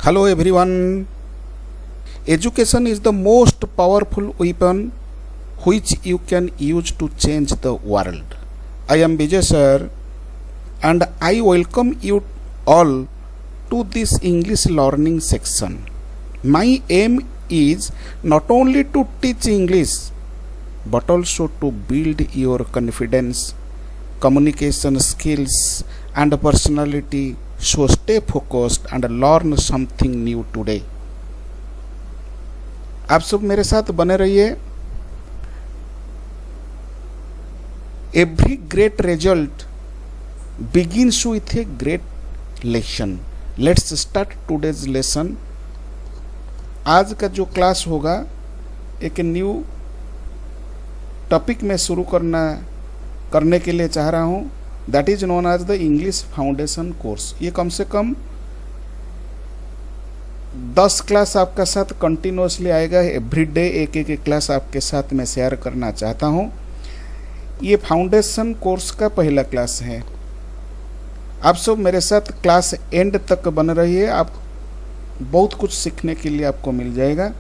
Hello everyone. Education is the most powerful weapon which you can use to change the world. I am Vijay sir and I welcome you all to this English learning section. My aim is not only to teach English but also to build your confidence, communication skills and personality. So stay focused and learn something new today. आप सब मेरे साथ बने रहिए. Every great result begins with a great lesson. Let's start today's lesson. आज का जो class होगा एक न्यू टॉपिक में शुरू करने के लिए चाह रहा हूँ. That is known as the English foundation course. ये कम से कम 10 क्लास आपका साथ कंटिन्यूसली आएगा. एवरीडे एक क्लास आपके साथ मैं शेयर करना चाहता हूँ. ये फाउंडेशन कोर्स का पहला क्लास है. आप सब मेरे साथ क्लास एंड तक बन रहिए. आप बहुत कुछ सीखने के लिए आपको मिल जाएगा.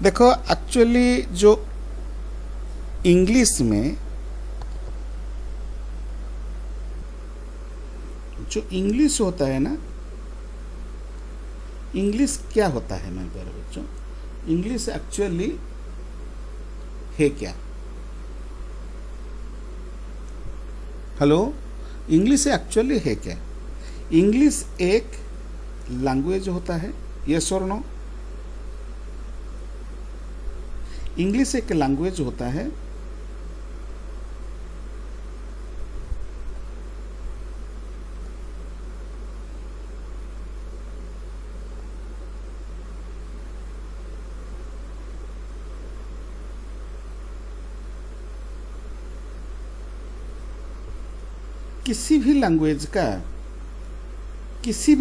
देखो एक्चुअली जो इंग्लिश में जो इंग्लिश होता है ना, इंग्लिश क्या होता है मेरे प्यारे बच्चों? इंग्लिश एक्चुअली है क्या? हेलो, इंग्लिश एक्चुअली है क्या? इंग्लिश एक लैंग्वेज होता है. यस और नो? इंग्लिश एक लैंग्वेज होता है. किसी भी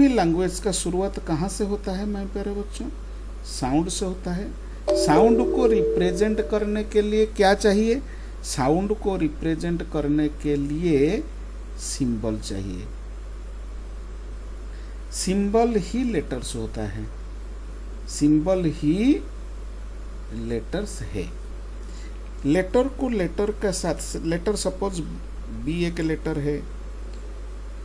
लैंग्वेज का शुरुआत कहाँ से होता है मेरे प्यारे बच्चों? साउंड से होता है. साउंड को रिप्रेजेंट करने के लिए क्या चाहिए? साउंड को रिप्रेजेंट करने के लिए सिंबल चाहिए. सिंबल ही लेटर्स होता है. सिंबल ही लेटर्स है. लेटर को लेटर के साथ, लेटर सपोज बी एक लेटर है,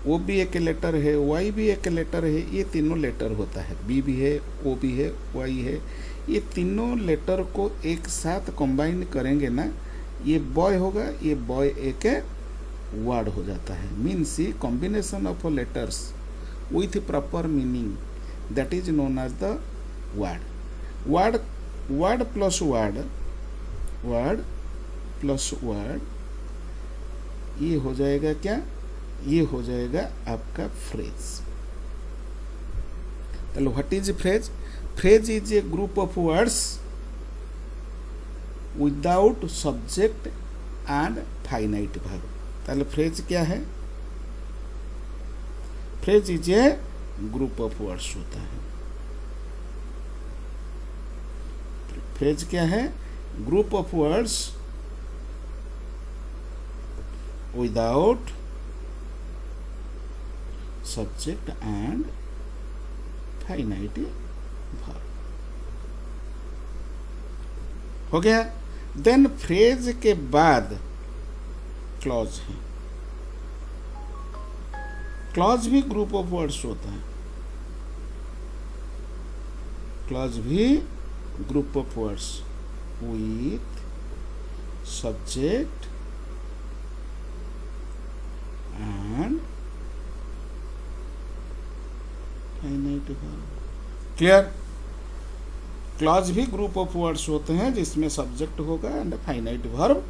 ओ भी एक लेटर है, वाई भी एक लेटर है. ये तीनों लेटर होता है. बी भी है, ओ भी है, वाई है. ये तीनों लेटर को एक साथ कंबाइन करेंगे ना, ये बॉय होगा. ये बॉय एक वर्ड हो जाता है. Means combination of letters with proper meaning, that is known as the word. Word plus word, word plus word, ये हो जाएगा क्या? ये हो जाएगा आपका फ्रेज. चलो, what is phrase? Phrase is a group of words without subject and finite verb. ताहले फ्रेज क्या है? Phrase is a group of words होता है. फ्रेज क्या है? Group of words without subject and finite verb. हो गया. देन फ्रेज के बाद क्लॉज है. क्लॉज भी ग्रुप ऑफ वर्ड्स होता है. क्लॉज भी group of words with subject and finite verb. Clear? Clause भी ग्रुप ऑफ वर्ड्स होते हैं जिसमें सब्जेक्ट होगा एंड फाइनाइट वर्ब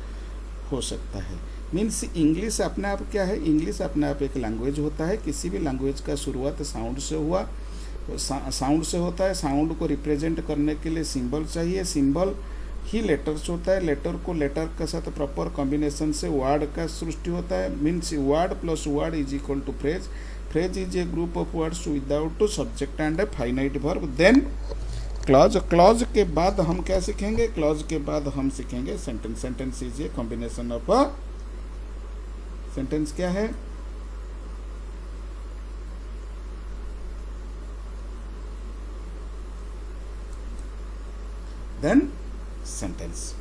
हो सकता है. मीन्स इंग्लिश अपने आप क्या है? इंग्लिश अपने आप एक लैंग्वेज होता है. किसी भी लैंग्वेज का शुरुआत साउंड से हुआ, साउंड से होता है. साउंड को रिप्रेजेंट करने के लिए सिंबल चाहिए. सिंबल ही लेटर्स होता है. लेटर को लेटर के साथ प्रॉपर कॉम्बिनेशन से वर्ड का सृष्टि होता है. Means word plus word is equal to phrase. Phrase is a group of words without subject and a finite verb. Then clause. Clause के बाद हम क्या सीखेंगे? क्लॉज के बाद हम सीखेंगे sentence. Sentence is a combination of sentence क्या है? Then sentence.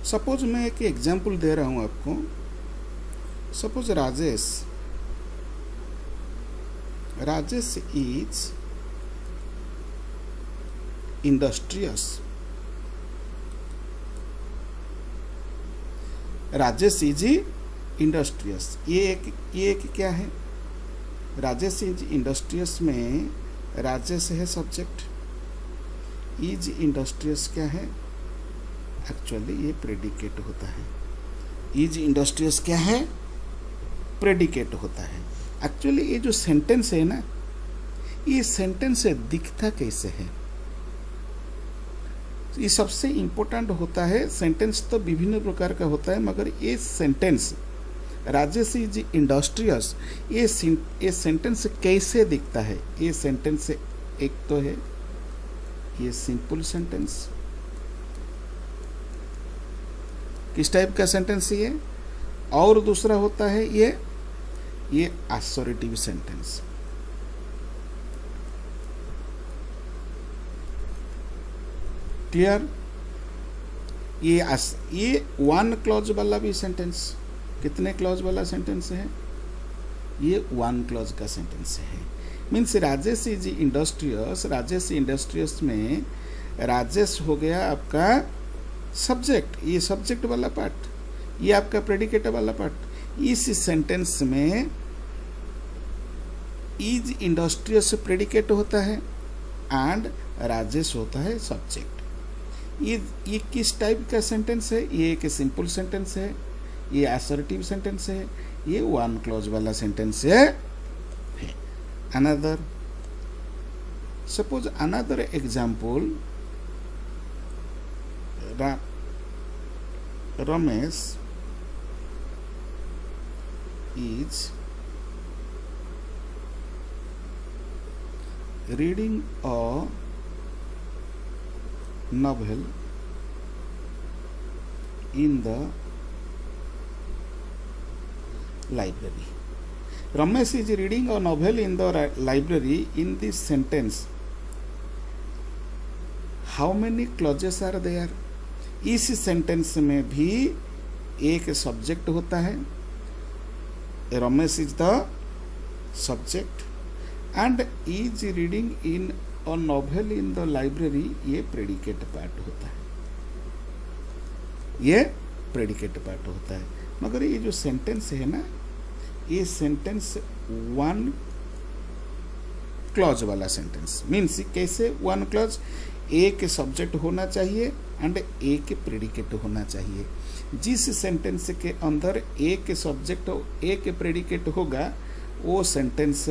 सपोज मैं एक एग्जाम्पल दे रहा हूं आपको। Suppose Rajesh is industrious. Rajesh is industrious, ये एक क्या है? राजेश इज इंडस्ट्रियस में राजेश है सब्जेक्ट, इज इंडस्ट्रियस क्या है? एक्चुअली ये प्रेडिकेट होता है। इज इंडस्ट्रियस क्या है? प्रेडिकेट होता है। एक्चुअली ये जो सेंटेंस है ना, ये सेंटेंस दिखता कैसे है? ये सबसे इंपॉर्टेंट होता है। सेंटेंस तो विभिन्न प्रकार का होता है, मगर ये सेंटेंस राजेश इज इंडस्ट्रियस, ये सेंटेंस कैसे दिखता है? ये सेंटेंस एक तो है ये सिंपल सेंटेंस। किस टाइप का सेंटेंस ये? और दूसरा होता है ये असर्टिव सेंटेंस। क्लियर? ये वन क्लॉज वाला भी सेंटेंस। कितने क्लॉज वाला सेंटेंस है? ये वन क्लॉज का सेंटेंस है। Means Rajesh is industrious, Rajesh industrious में राजेश हो गया आपका सब्जेक्ट, ये सब्जेक्ट वाला पार्ट, ये आपका प्रेडिकेट वाला पार्ट। इस सेंटेंस में इज इंडस्ट्रियस प्रेडिकेट होता है एंड राजेश होता है सब्जेक्ट। ये किस टाइप का सेंटेंस है? ये एक सिंपल सेंटेंस है, ये असर्टिव सेंटेंस है, ये वन क्लॉज वाला सेंटेंस है। Another, suppose another example, Ramesh is reading a novel in the library. Ramesh is reading a novel in the library. In this sentence, how many clauses are there? इस sentence में भी एक subject होता है, Ramesh is the subject, and is reading in और novel in the library, ये predicate part होता है, ये प्रेडिकेट पार्ट होता है। मगर ये जो सेंटेंस है ना, ये सेंटेंस वन क्लॉज वाला सेंटेंस। मीन्स कैसे वन क्लॉज? एक सब्जेक्ट होना चाहिए एंड एक प्रेडिकेट होना चाहिए। जिस सेंटेंस के अंदर एक सब्जेक्ट एक प्रेडिकेट होगा, वो सेंटेंस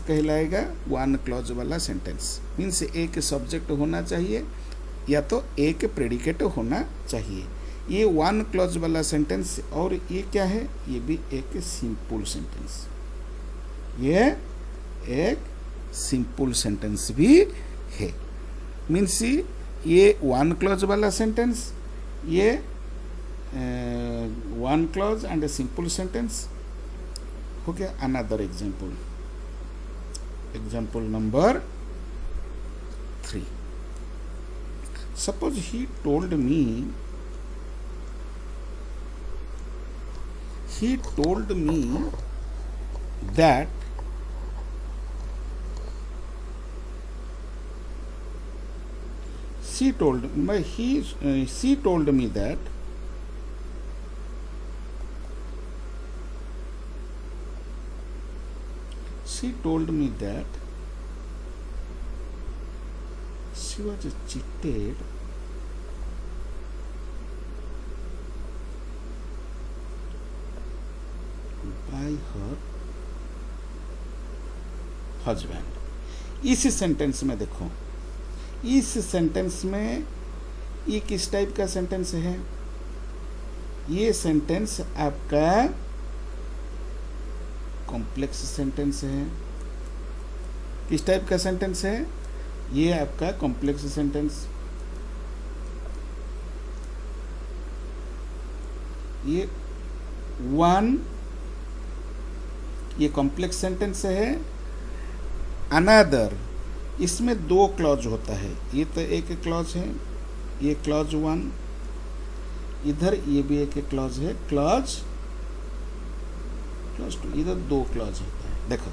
कहलाएगा वन क्लॉज वाला सेंटेंस। मीन्स एक सब्जेक्ट होना चाहिए या तो एक प्रेडिकेट होना चाहिए। ये वन क्लॉज वाला सेंटेंस। और ये क्या है? ये भी एक सिंपल सेंटेंस, ये एक सिंपल सेंटेंस भी है। मीन्स ये वन क्लॉज वाला सेंटेंस, ये one clause and simple sentence हो गया। Another example, example number 3। Suppose he told me that she told me that she was cheated by her husband। इस सेंटेंस में देखो, इस सेंटेंस में ये किस टाइप का सेंटेंस है? ये सेंटेंस आपका कॉम्प्लेक्स सेंटेंस है। किस टाइप का सेंटेंस है? ये आपका कॉम्प्लेक्स सेंटेंस। ये कॉम्प्लेक्स सेंटेंस है। अनदर, इसमें दो क्लॉज होता है, ये तो एक क्लॉज है, ये क्लॉज 1, इधर ये भी एक क्लॉज है, क्लॉज 2, इधर दो क्लॉज होता है। देखो,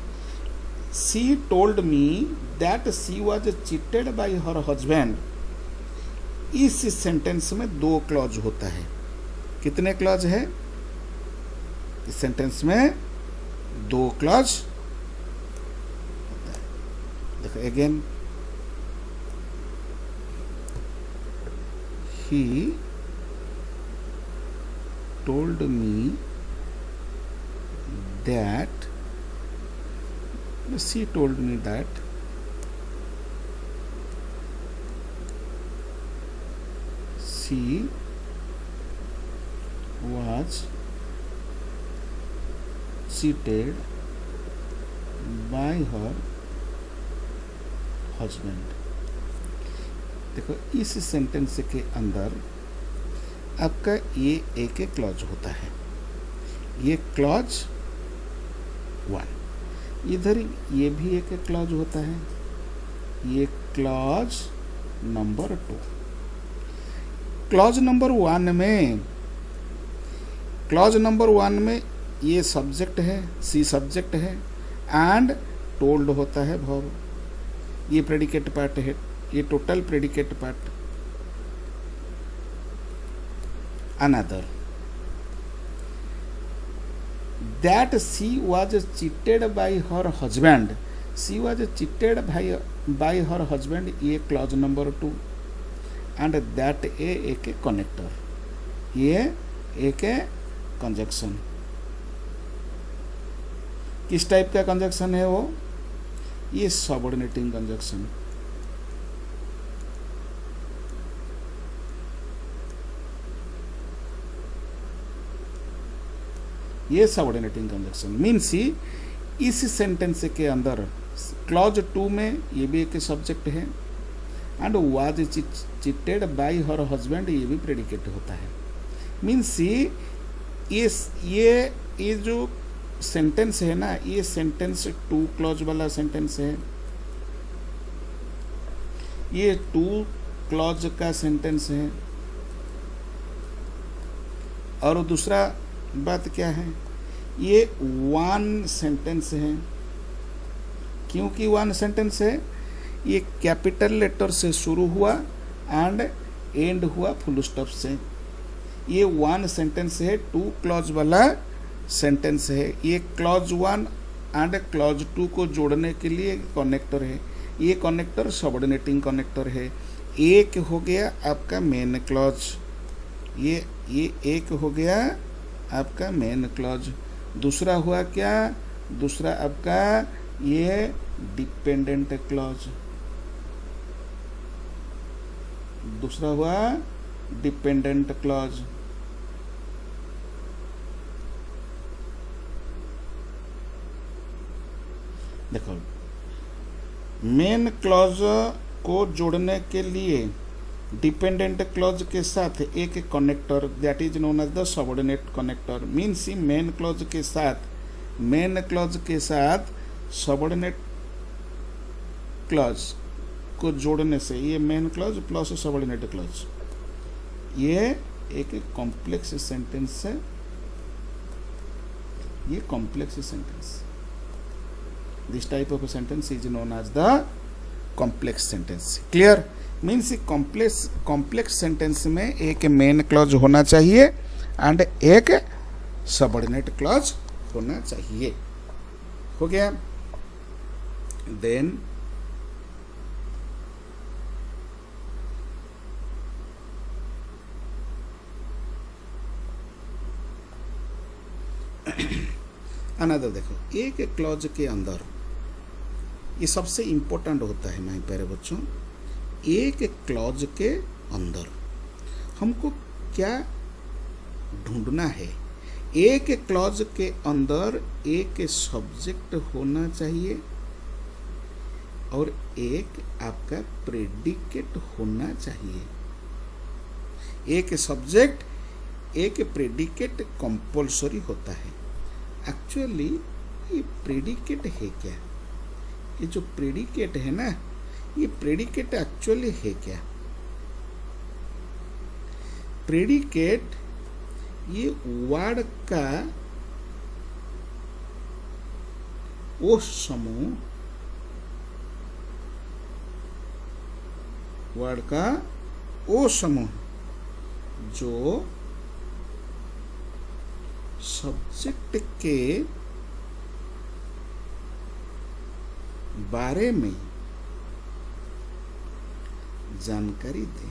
she told me that she was cheated by her husband, इस सेंटेंस में दो क्लॉज होता है। कितने क्लॉज है इस सेंटेंस में? दो क्लॉज होता है। देखो again, he told me that, she told me that she was cheated by her husband। देखो, इस सेंटेंस के अंदर आपका ये एक क्लॉज होता है, ये क्लॉज 1, इधर ये भी एक क्लॉज होता है, ये क्लॉज नंबर 2। क्लॉज नंबर 1 में, क्लॉज नंबर 1 में ये सब्जेक्ट है, सी सब्जेक्ट है, एंड टोल्ड होता है वर्ब, ये प्रेडिकेट पार्ट है, ये total predicate part. Another, that she was cheated bye her husband, she was cheated bye her husband, ये क्लॉज नंबर 2, एंड दैट ए एक कनेक्टर, ये एक कंजक्शन। किस टाइप का कंजक्शन है वो? ये सबऑर्डिनेटिंग कंजक्शन। ये सबऑर्डिनेटिंग कंजक्शन मीन्स ही इस सेंटेंस के अंदर क्लॉज 2 में ये भी एक सब्जेक्ट है, and was cheated bye her husband, ये भी प्रेडिकेट होता है। मीन्स ही ये जो सेंटेंस है ना, ये सेंटेंस 2 क्लॉज वाला सेंटेंस है, ये 2 क्लॉज का सेंटेंस है। और दूसरा बात क्या है, ये 1 सेंटेंस है। क्योंकि 1 सेंटेंस है, ये कैपिटल लेटर से शुरू हुआ एंड एंड हुआ फुल स्टॉप से। ये 1 सेंटेंस है, 2 क्लॉज वाला सेंटेंस है। ये क्लॉज 1 एंड क्लॉज 2 को जोड़ने के लिए कनेक्टर है। ये कनेक्टर सबऑर्डिनेटिंग कनेक्टर है। एक हो गया आपका मेन क्लॉज, ये एक हो गया आपका मेन क्लॉज। दूसरा हुआ क्या? दूसरा आपका ये डिपेंडेंट क्लॉज, दूसरा हुआ डिपेंडेंट क्लॉज। देखो, मेन क्लॉज को जोड़ने के लिए डिपेंडेंट क्लॉज के साथ एक connector that is known as the subordinate connector. Means main clause के साथ सबऑर्डिनेट क्लॉज को जोड़ने से ये main clause plus subordinate clause, ये एक कॉम्प्लेक्स सेंटेंस है। ये complex sentence, this type of sentence is known as the complex sentence. Clear? Means complex sentence में एक मेन क्लॉज होना चाहिए एंड एक सबऑर्डिनेट क्लॉज होना चाहिए। हो गया? देन अनदर, देखो एक क्लॉज के अंदर ये सबसे इंपॉर्टेंट होता है माय प्यारे बच्चों। एक क्लॉज के अंदर हमको क्या ढूंढना है? एक क्लॉज के अंदर एक सब्जेक्ट होना चाहिए और एक आपका प्रेडिकेट होना चाहिए। एक सब्जेक्ट एक प्रेडिकेट कंपल्सरी होता है। एक्चुअली ये प्रेडिकेट है क्या? ये जो प्रेडिकेट है ना, ये प्रेडिकेट एक्चुअली है क्या? प्रेडिकेट ये वर्ड का वो समूह, वर्ड का वो समूह जो सब्जेक्ट के बारे में जानकारी दे।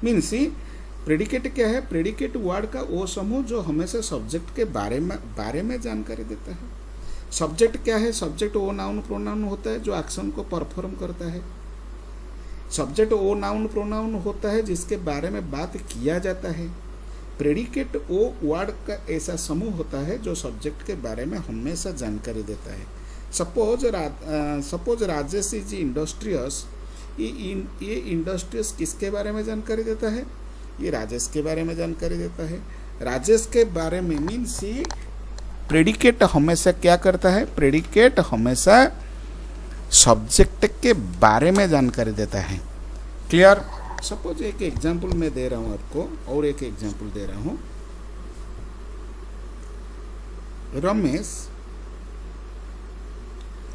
मीन्स प्रेडिकेट क्या है? प्रेडिकेट वर्ड का वो समूह जो हमेशा सब्जेक्ट के बारे में जानकारी देता है। सब्जेक्ट क्या है? सब्जेक्ट वो नाउन प्रोनाउन होता है जो एक्शन को परफॉर्म करता है। सब्जेक्ट वो नाउन प्रोनाउन होता है जिसके बारे में बात किया जाता है। प्रेडिकेट वो वर्ड का ऐसा समूह होता है जो सब्जेक्ट के बारे में हमेशा जानकारी देता है। Suppose Rajesh is industrious. ये इंडस्ट्रियस किसके बारे में जानकारी देता है? ये राजेश के बारे में जानकारी देता है। राजेश के बारे में मीन्स प्रेडिकेट हमेशा क्या करता है? प्रेडिकेट हमेशा सब्जेक्ट के बारे में जानकारी देता है। क्लियर? सपोज एक एग्जाम्पल मैं दे रहा हूं आपको, और एक एग्जाम्पल दे रहा हूं। Ramesh,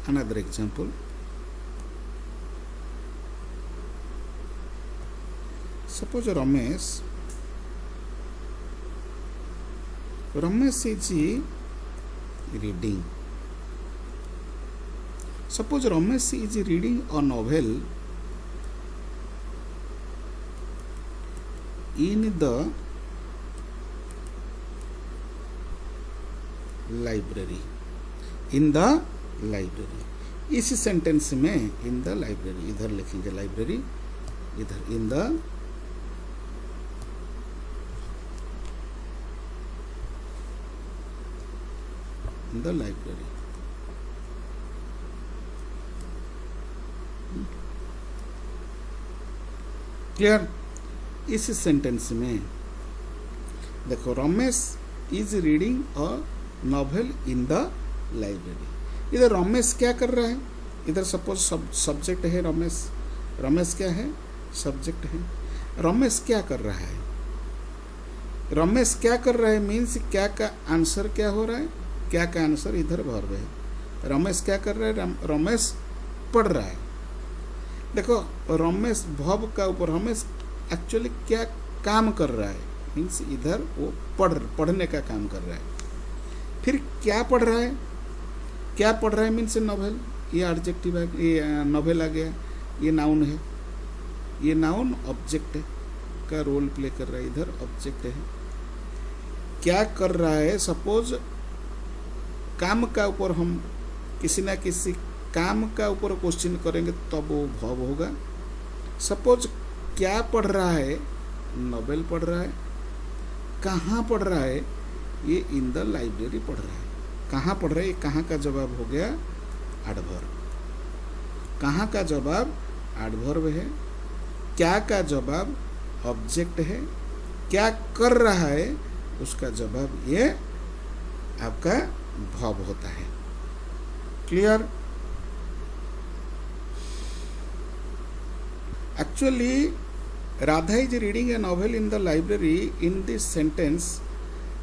another example, suppose Ramesh is reading. Suppose Ramesh is reading a novel in the library. In the library. इस सेंटेंस में इन द लाइब्रेरी, इधर लिखेंगे लाइब्रेरी, इधर इन द लाइब्रेरी। क्लियर? इस सेंटेंस में देखो, Ramesh is reading a novel in the library. इधर रमेश क्या कर रहा है? इधर सपोज सब्जेक्ट है रमेश। रमेश क्या है? सब्जेक्ट है। रमेश क्या कर रहा है? रमेश क्या कर रहा है मीन्स क्या का आंसर क्या हो रहा है? क्या का आंसर इधर वर्ब है। रमेश क्या कर रहा है? रमेश पढ़ रहा है। देखो, रमेश वर्ब का ऊपर, रमेश एक्चुअली क्या काम कर रहा है मीन्स इधर वो पढ़ने का काम कर रहा है। फिर क्या पढ़ रहा है? क्या पढ़ रहा है मीन्स नॉवेल। ये एडजेक्टिव है, ये नॉवेल आ गया, ये नाउन है। ये नाउन ऑब्जेक्ट का रोल प्ले कर रहा है, इधर ऑब्जेक्ट है। क्या कर रहा है? सपोज काम का ऊपर हम किसी ना किसी काम का ऊपर क्वेश्चन करेंगे तब वो वर्ब होगा। सपोज क्या पढ़ रहा है? नॉवेल पढ़ रहा है। कहाँ पढ़ रहा है? ये इन द लाइब्रेरी पढ़ रहा है। कहाँ पढ़ रहा है? कहाँ का जवाब हो गया एडवर्ब। कहाँ का जवाब एडवर्ब है। क्या का जवाब ऑब्जेक्ट है। क्या कर रहा है उसका जवाब ये आपका वर्ब होता है। Clear? Actually, Radha is reading a novel in the library. In this sentence,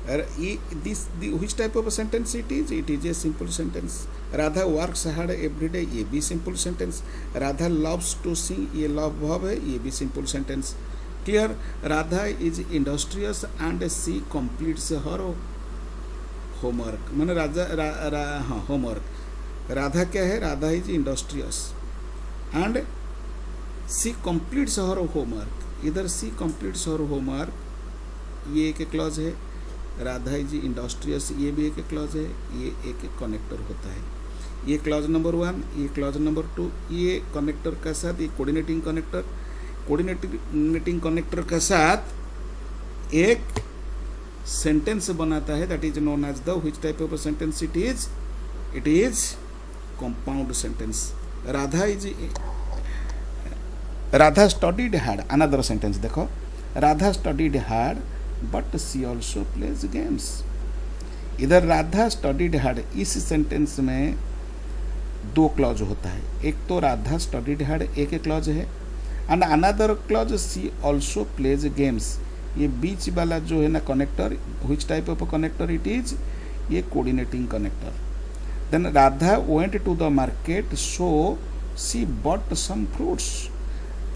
which type of a sentence it is? It is a simple sentence. Radha works hard every day. ये भी simple sentence. Radha loves to sing. ये love verb है, ये भी simple sentence. Clear? Radha is industrious and she completes her homework. माने हाँ homework. Radha क्या है? Radha is industrious and she completes her homework. इधर सी कंप्लीट्स हर होमवर्क, ये एक क्लॉज है। राधा इज इंडस्ट्रियस, ये भी एक क्लॉज है। ये एक कनेक्टर होता है। ये क्लॉज नंबर 1, ये क्लॉज नंबर 2। ये कनेक्टर का साथ, ये कोऑर्डिनेटिंग कनेक्टर, कोऑर्डिनेटिंग कनेक्टर का साथ एक सेंटेंस बनाता है, that is known as the which type of sentence it is? It is compound sentence. Radha studied hard. Another sentence देखो, Radha studied hard but she also plays games. इधर Radha studied hard, इस sentence में दो क्लॉज होता है, एक तो राधा स्टडीड हार्ड एक क्लॉज है, and another clause she also plays games. ये बीच वाला जो है ना connector, which type of connector it is, ये coordinating connector. Then Radha went to the market so she bought some fruits,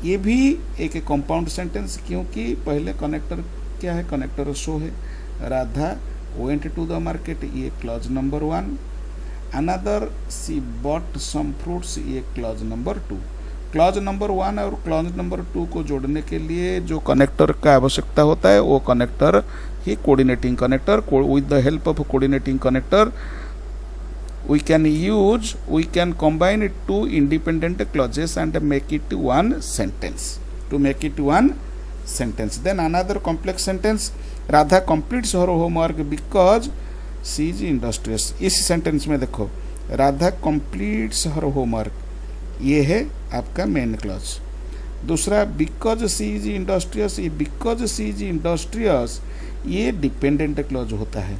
ये भी एक कंपाउंड सेंटेंस, क्योंकि पहले कनेक्टर क्या है, कनेक्टर सो है। Radha went to the market, ये clause number 1। Another she bought some fruits, ये क्लॉज नंबर 2। क्लॉज नंबर 1 और क्लॉज नंबर 2 को जोड़ने के लिए जो कनेक्टर का आवश्यकता होता है वो connector he coordinating connector. With the help of coordinating connector we can combine two independent clauses and make it one sentence, then another complex sentence, Radha completes her homework because she is industrious। इस sentence में देखो Radha completes her homework, ये है आपका main clause. दूसरा because she is industrious, ये because she is industrious ये dependent clause होता है।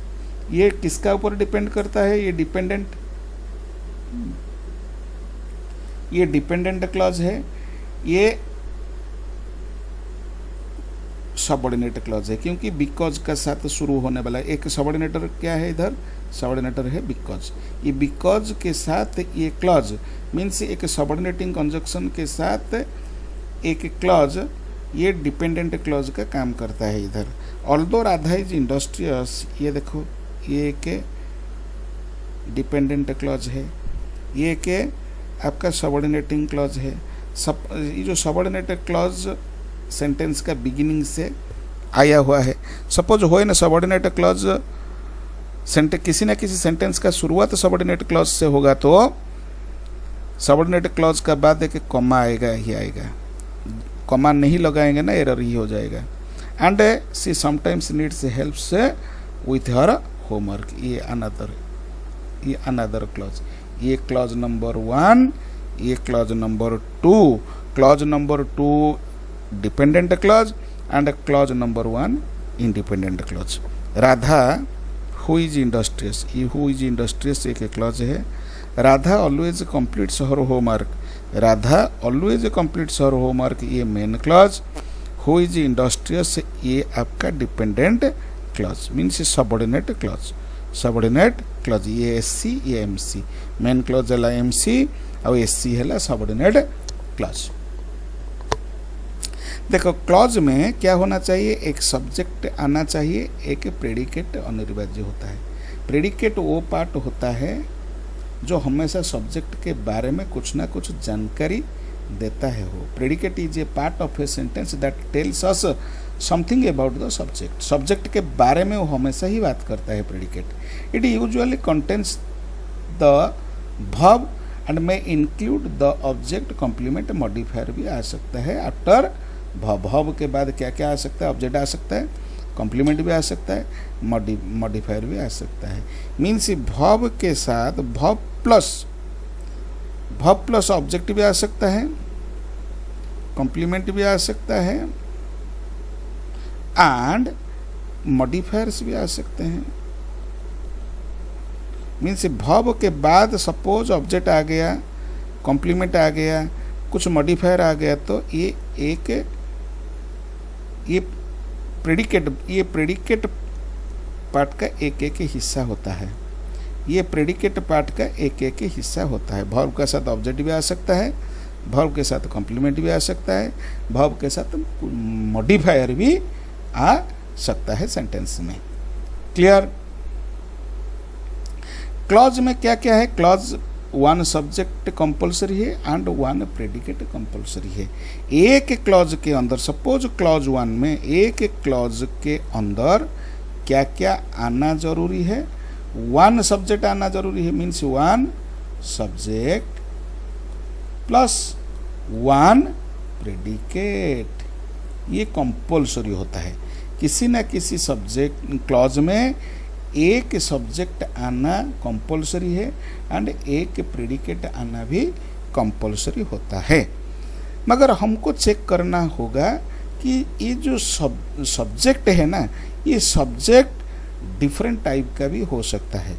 ये किसका ऊपर डिपेंड करता है, ये डिपेंडेंट क्लॉज है, ये सबऑर्डिनेट क्लॉज है, क्योंकि बिकॉज का साथ शुरू होने वाला एक सबऑर्डिनेटर क्या है, इधर सबऑर्डिनेटर है बिकॉज। ये बिकॉज के साथ ये क्लॉज मीन्स एक सबऑर्डिनेटिंग कंजक्शन के साथ एक क्लॉज, ये डिपेंडेंट क्लॉज का काम करता है इधर। ऑल्दो राधा इज इंडस्ट्रियस, ये देखो ये के डिपेंडेंट क्लॉज है, ये के आपका सबऑर्डिनेटिंग क्लॉज है। ये जो सबऑर्डिनेटेड क्लॉज सेंटेंस का बिगिनिंग से आया हुआ है। सपोज हो ना सबऑर्डिनेटेड क्लॉज किसी न किसी सेंटेंस का शुरुआत सबऑर्डिनेट क्लॉज से होगा, तो सबऑर्डिनेट क्लॉज का बाद एक कॉमा आएगा ही आएगा, कॉमा नहीं लगाएंगे ना एरर ही हो जाएगा। And she sometimes needs helps with her homework, ये अनदर क्लॉज, ये क्लॉज नंबर 1, ये clause number 2। Clause number 2 dependent clause and clause number 1 independent clause. Radha who is industrious, ये हु इज इंडस्ट्रियस एक क्लॉज है। Radha always completes her homework, Radha always completes her homework ये main clause. Who is industrious ये आपका dependent clause means subordinate clause, subordinate clause ये SC ये MC, main clause है MC और एससी है सबऑर्डिनेट क्लॉज। देखो क्लॉज में क्या होना चाहिए, एक सब्जेक्ट आना चाहिए, एक प्रेडिकेट अनिवार्य होता है। प्रेडिकेट वो पार्ट होता है जो हमेशा सब्जेक्ट के बारे में कुछ ना कुछ जानकारी देता है। वो predicate is a part of a sentence that tells us something about the subject, subject के बारे में वो हमेशा ही बात करता है predicate. It usually contains the verb and may include the object, complement, modifier भी आ सकता है आफ्टर वर्ब के बाद क्या क्या आ सकता है, ऑब्जेक्ट आ सकता है, कॉम्प्लीमेंट भी आ सकता है, मॉडिफायर भी आ सकता है। मीन्स वर्ब के साथ वर्ब प्लस ऑब्जेक्ट भी आ सकता है, कॉम्प्लीमेंट भी आ सकता है एंड मॉडिफायर्स भी आ सकते हैं। मीन्स वर्ब के बाद सपोज ऑब्जेक्ट आ गया, कॉम्प्लीमेंट आ गया, कुछ मॉडिफायर आ गया, तो ये प्रेडिकेट पार्ट का एक हिस्सा होता है, ये प्रेडिकेट पार्ट का एक हिस्सा होता है। वर्ब के साथ ऑब्जेक्ट भी आ सकता है, वर्ब के साथ कॉम्प्लीमेंट भी आ सकता है, वर्ब के साथ मॉडिफायर भी आ सकता है सेंटेंस में। क्लियर? क्लॉज में क्या क्या है, क्लॉज 1 सब्जेक्ट कंपलसरी है एंड 1 प्रेडिकेट कंपलसरी है। एक क्लॉज के अंदर सपोज क्लॉज 1 में एक क्लॉज के अंदर क्या क्या आना जरूरी है, 1 सब्जेक्ट आना जरूरी है, मीन्स 1 सब्जेक्ट प्लस 1 प्रेडिकेट, ये कंपलसरी होता है। किसी न किसी सब्जेक्ट क्लॉज में एक सब्जेक्ट आना कंपलसरी है एंड एक प्रेडिकेट आना भी कंपलसरी होता है। मगर हमको चेक करना होगा कि ये जो सब्जेक्ट है ना, ये सब्जेक्ट डिफरेंट टाइप का भी हो सकता है।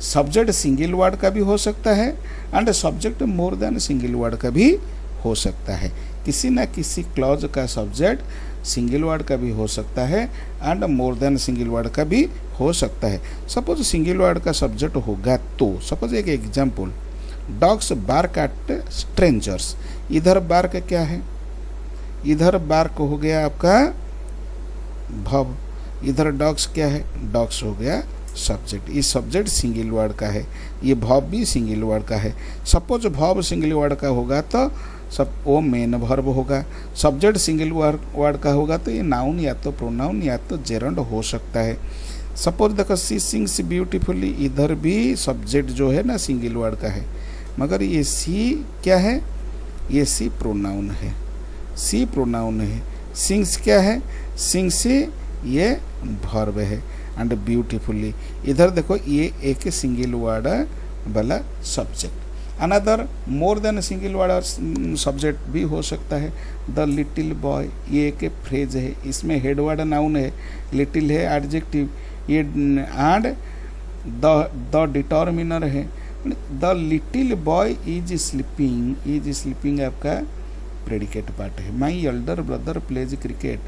सब्जेक्ट सिंगल वर्ड का भी हो सकता है and subject more than single word का भी हो सकता है। किसी न किसी क्लॉज का सब्जेक्ट सिंगल वर्ड का भी हो सकता है and more than single word का भी हो सकता है। सपोज सिंगल वर्ड का सब्जेक्ट होगा तो सपोज एक example, dogs bark at strangers. इधर बार्क क्या है, इधर बार्क हो गया आपका भव, इधर डॉग्स क्या है, डॉग्स हो गया सब्जेक्ट। ये सब्जेक्ट सिंगल वर्ड का है, ये भव भी सिंगल वर्ड का है। सपोज भव सिंगल वर्ड का होगा तो सब वो मेन वर्ब होगा। सब्जेक्ट सिंगल वर्ड का होगा तो ये नाउन या तो प्रोनाउन या तो जेरंड हो सकता है। सपोज देखो सी सिंग्स ब्यूटीफुली, इधर भी सब्जेक्ट जो है ना सिंगल वर्ड का है, मगर ये सी क्या है, ये सी प्रोनाउन है, सी प्रोनाउन है। सिंग्स क्या है, सिंग्स ये वर्ब है एंड ब्यूटीफुली इधर देखो ये एक सिंगल वर्ड वाला subject. Another more than single word subject भी हो सकता है। द लिटिल बॉय, ये एक फ्रेज है, इसमें हेड वर्ड नाउन है, लिटिल है एडजेक्टिव, ये एंड द डिटर्मिनर है। The little boy is sleeping आपका प्रेडिकेट पार्ट है। My elder brother plays cricket,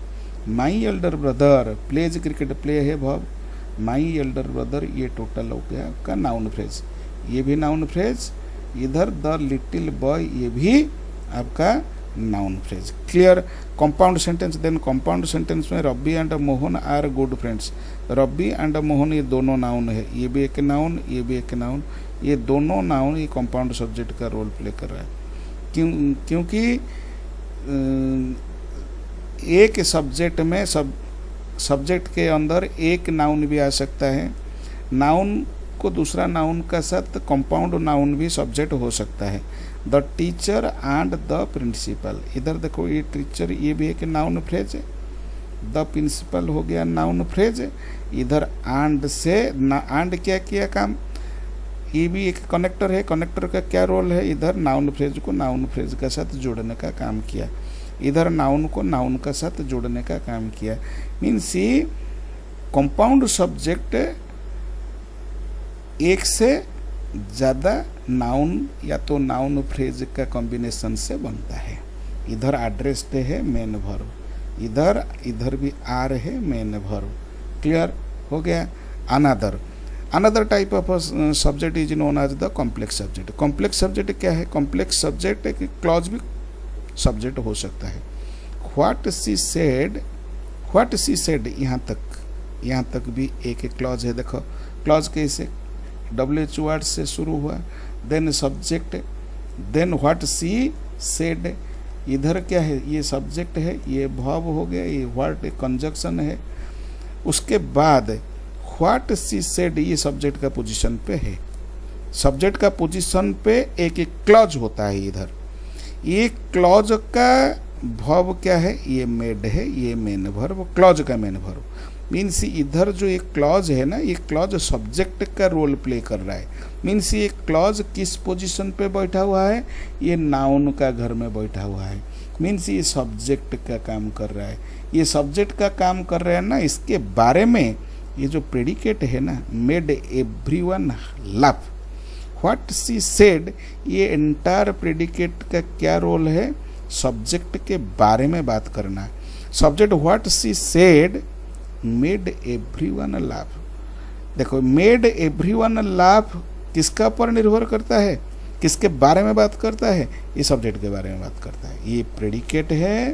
my elder brother plays cricket, play है वर्ब, माई एल्डर ब्रदर ये टोटल हो गया आपका नाउन फ्रेज, ये भी नाउन फ्रेज। इधर द लिटिल बॉय ये भी आपका noun phrase. Clear. Compound sentence, then compound sentence में Rabbi and Mohan are good friends. Rabbi and Mohan ये दोनों नाउन है, ये भी एक नाउन, ये भी एक नाउन, ये दोनों नाउन ये कंपाउंड सब्जेक्ट का रोल प्ले कर रहा है। क्योंकि एक सब्जेक्ट में सब्जेक्ट के अंदर एक नाउन भी आ सकता है, नाउन को दूसरा नाउन का साथ कंपाउंड नाउन भी सब्जेक्ट हो सकता है। The teacher and the principal, इधर देखो ये टीचर ये भी एक नाउन फ्रेज है, द प्रिंसिपल हो गया नाउन फ्रेज। इधर एंड से एंड क्या किया काम, ये भी एक कनेक्टर है, कनेक्टर का क्या रोल है, इधर नाउन फ्रेज को नाउन फ्रेज के साथ जोड़ने का काम किया, इधर नाउन को नाउन के साथ जोड़ने का काम किया। मीन्स ये कंपाउंड सब्जेक्ट एक से ज़्यादा नाउन या तो नाउन फ्रेज का कॉम्बिनेशन से बनता है। इधर एड्रेस्ड है मेन वर्ब, इधर भी आर है मेन वर्ब। क्लियर हो गया। Another type of subject is known as the complex subject. Complex subject क्या है, कॉम्प्लेक्स सब्जेक्ट एक क्लॉज भी सब्जेक्ट हो सकता है। व्हाट सी सेड यहाँ तक भी एक क्लॉज है। देखो क्लॉज कैसे, WH वर्ड से शुरू हुआ, then subject, then what she said, इधर क्या है, ये सब्जेक्ट है, ये वर्ब हो गया, ये व्हाट कंजक्शन है। उसके बाद व्हाट सी सेड ये सब्जेक्ट का पोजीशन पे है, सब्जेक्ट का पोजीशन पे एक क्लॉज होता है। इधर ये क्लॉज का वर्ब क्या है, ये मेड है, ये मेन वर्ब, क्लॉज का मेन वर्ब। मीन्स इधर जो एक क्लॉज है ना, ये क्लॉज सब्जेक्ट का रोल प्ले कर रहा है। मीन्स ये क्लॉज किस पोजीशन पे बैठा हुआ है, ये नाउन का घर में बैठा हुआ है। मीन्स ये सब्जेक्ट का काम कर रहा है, ये सब्जेक्ट का काम कर रहा है ना। इसके बारे में ये जो प्रेडिकेट है ना, made everyone laugh, what she said, ये एंटायर प्रेडिकेट का क्या रोल है, सब्जेक्ट के बारे में बात करना। Subject what she said made everyone laugh. देखो मेड एवरीवन लाफ किसका पर निर्भर करता है, किसके बारे में बात करता है, ये सब्जेक्ट के बारे में बात करता है। ये प्रेडिकेट है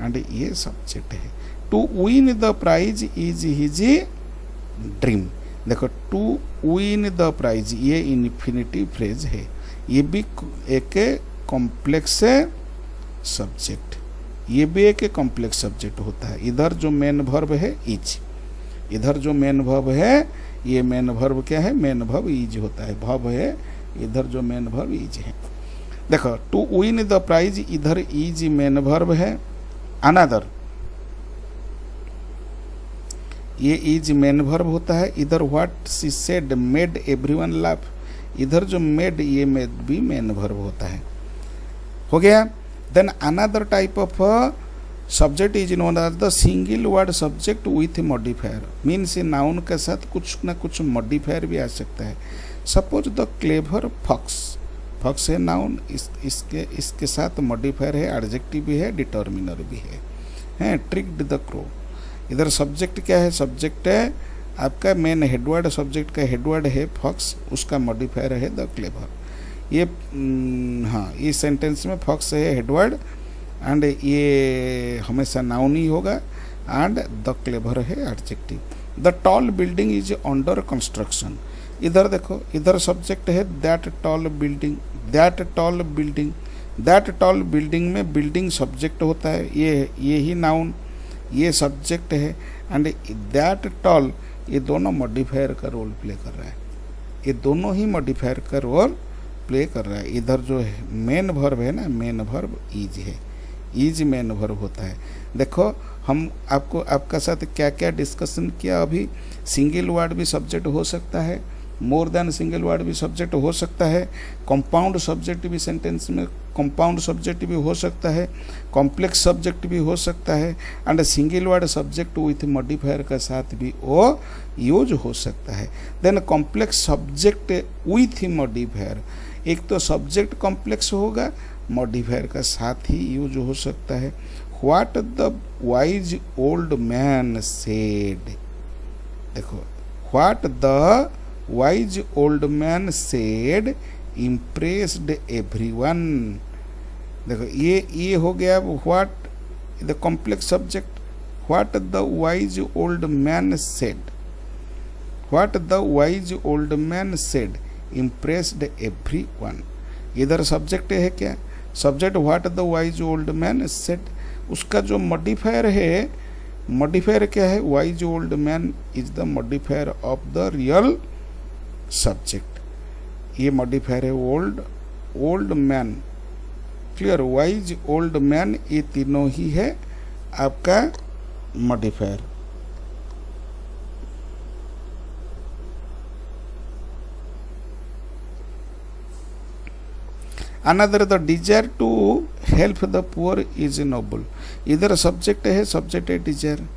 एंड ये सब्जेक्ट है। To win the prize is his dream. देखो टू विन द प्राइज ये इन्फिनिटिव फ्रेज है, ये भी एक कॉम्प्लेक्स सब्जेक्ट, ये भी एक कॉम्प्लेक्स सब्जेक्ट होता है। इधर जो मेन वर्ब है इज, इधर जो मेन वर्ब है, ये मेन वर्ब क्या है, मेन वर्ब इज होता है, वर्ब है, इधर जो मेन वर्ब इज है। देखो टू विन द प्राइज, इधर इज मेन वर्ब है। अनदर ये इज मेन वर्ब होता है। इधर what she said made everyone laugh, इधर जो मेड ये मेड भी मेन वर्ब होता है। हो गया। Then another type of subject is known as the single word subject with modifier, means noun के साथ कुछ ना कुछ मॉडिफायर भी आ सकता है। Suppose the clever fox, fox है नाउन, इसके साथ मॉडिफायर है, एडजेक्टिव भी है, डिटर्मिनर भी है। ट्रिक्ड द क्रो, इधर सब्जेक्ट क्या है, सब्जेक्ट है आपका मेन हेडवर्ड, सब्जेक्ट का हेडवर्ड है फॉक्स, उसका मॉडिफायर है द क्लेवर। ये हाँ, इस सेंटेंस में फॉक्स है हेडवर्ड एंड ये हमेशा नाउन ही होगा, एंड द क्लेवर है adjective. The tall building is under construction, इधर देखो, इधर सब्जेक्ट है that tall building, that tall building, that tall building में बिल्डिंग सब्जेक्ट होता है, ये ही नाउन, ये सब्जेक्ट है, एंड दैट टॉल, ये दोनों मॉडिफायर का रोल प्ले कर रहा है, ये दोनों ही मॉडिफायर का रोल प्ले कर रहा है। इधर जो है मेन वर्ब है ना, मेन वर्ब इज है, इज मेन वर्ब होता है। देखो हम आपका साथ क्या क्या डिस्कशन किया अभी, सिंगल वर्ड भी सब्जेक्ट हो सकता है, मोर देन सिंगल वर्ड भी सब्जेक्ट हो सकता है, कंपाउंड सब्जेक्ट भी सेंटेंस में कंपाउंड सब्जेक्ट भी हो सकता है, कॉम्प्लेक्स सब्जेक्ट भी हो सकता है, and single word subject with modifier के साथ भी वो यूज हो सकता है। Then complex subject with modifier, एक तो सब्जेक्ट कॉम्प्लेक्स होगा, मॉडिफायर का साथ ही यूज हो सकता है। What the wise old man said, देखो what the wise old man said impressed everyone, देखो ये हो गया what the complex subject, what the wise old man said, what the wise old man said impressed everyone. इधर subject है क्या, subject what the wise old man said, उसका जो modifier है, मॉडिफायर क्या है, wise old man is the modifier of the real subject, ये modifier है old man, clear, wise old man, ये तीनों ही है आपका modifier. Another the desire to help the poor is noble, इधर सब्जेक्ट है, सब्जेक्ट है डिजायर,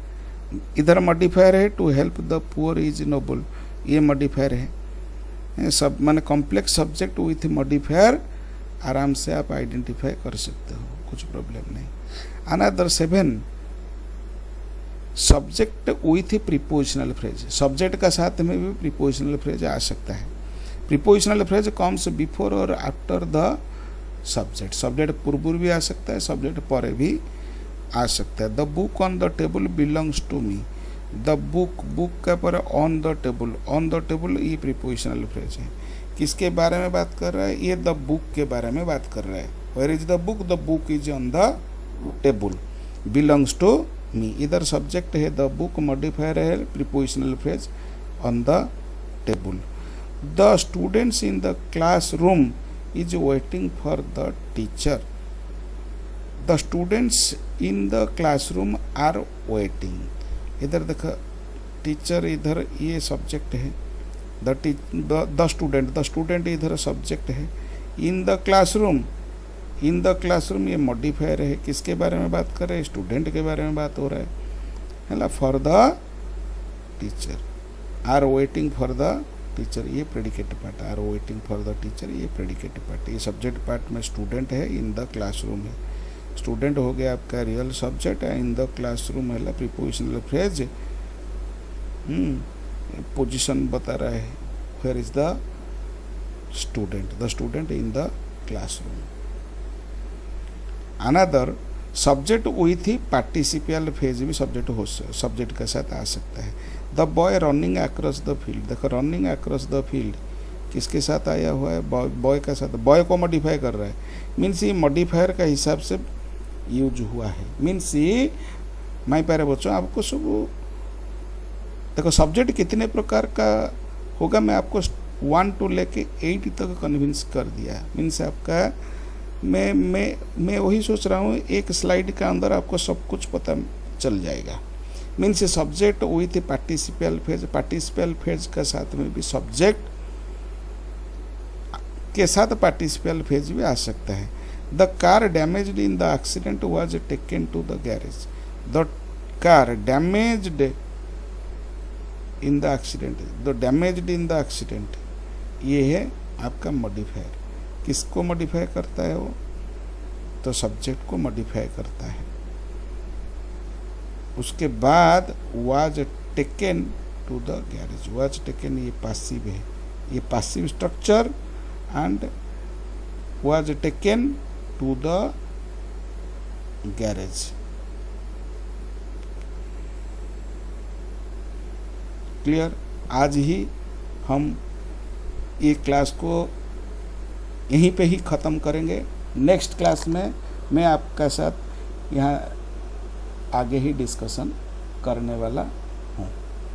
इधर मॉडिफायर है to help the poor is noble, ये मॉडिफायर है। सब माने कॉम्प्लेक्स सब्जेक्ट विथ मॉडिफायर आराम से आप आइडेंटिफाई कर सकते हो, कुछ प्रॉब्लम नहीं। Another 7 subject with prepositional phrase, subject का साथ में भी प्रीपोजिशनल फ्रेज आ सकता है। प्रीपोजिशनल फ्रेज कम्स बिफोर और आफ्टर द सब्जेक्ट, सब्जेक्ट पूर्व भी आ सकता है, सब्जेक्ट पर भी आ सकता है। The book on the table belongs to me, the book, book का पर on the table, on the table ये प्रीपोजिशनल फ्रेज है। किसके बारे में बात कर रहा है, ये द बुक के बारे में बात कर रहा है। Where is the book is on the table, belongs to me, इधर सब्जेक्ट है द बुक, मॉडिफायर है prepositional phrase on the table. The students in the classroom is waiting for the teacher, the students in the classroom are waiting, इधर देखो teacher, इधर ये subject है, the student इधर subject है। In the classroom, in the classroom ये modifier है, किसके बारे में बात कर रहे हैं, स्टूडेंट के बारे में बात हो रहा है ना, for the teacher, are waiting for the teacher, ये predicate part, are waiting for the teacher ये प्रेडिकेट पार्ट। ये सब्जेक्ट पार्ट में स्टूडेंट है, इन द क्लासरूम है, स्टूडेंट हो गया आपका real subject, in the classroom है प्रीपोजिशनल फ्रेज, पोजीशन बता रहा है, where is the student in the classroom. Another subject with participial phase भी सब्जेक्ट के साथ आ सकता है। The boy running across the field, देखो रनिंग अक्रॉस द फील्ड किसके साथ आया हुआ है, बॉय का साथ, बॉय को मॉडिफाई कर रहा है, मीन्स ये मॉडिफायर का हिसाब से यूज हुआ है। मीन्स ये मैं प्यारे बच्चों आपको सब देखो सब्जेक्ट कितने प्रकार का होगा, मैं आपको 1 to लेके 8 तक कन्विंस कर दिया। मीन्स आपका मैं वही सोच रहा हूँ एक स्लाइड के अंदर आपको सब कुछ पता चल जाएगा। Means subject with participle phase के साथ में भी सब्जेक्ट के साथ पार्टिसिपल फेज भी आ सकता है। The car damaged in the accident was taken to the garage. The car damaged in the accident, the damaged in the accident, ये है आपका मॉडिफायर। किसको मॉडिफाई करता है वो? तो सब्जेक्ट को मॉडिफाई करता है। उसके बाद was taken to the garage, was taken ये पासिव है, ये passive structure, and was taken to the garage. Clear? आज ही हम ये क्लास को यहीं पे ही ख़त्म करेंगे। नेक्स्ट क्लास में मैं आपका साथ यहाँ आगे ही डिस्कशन करने वाला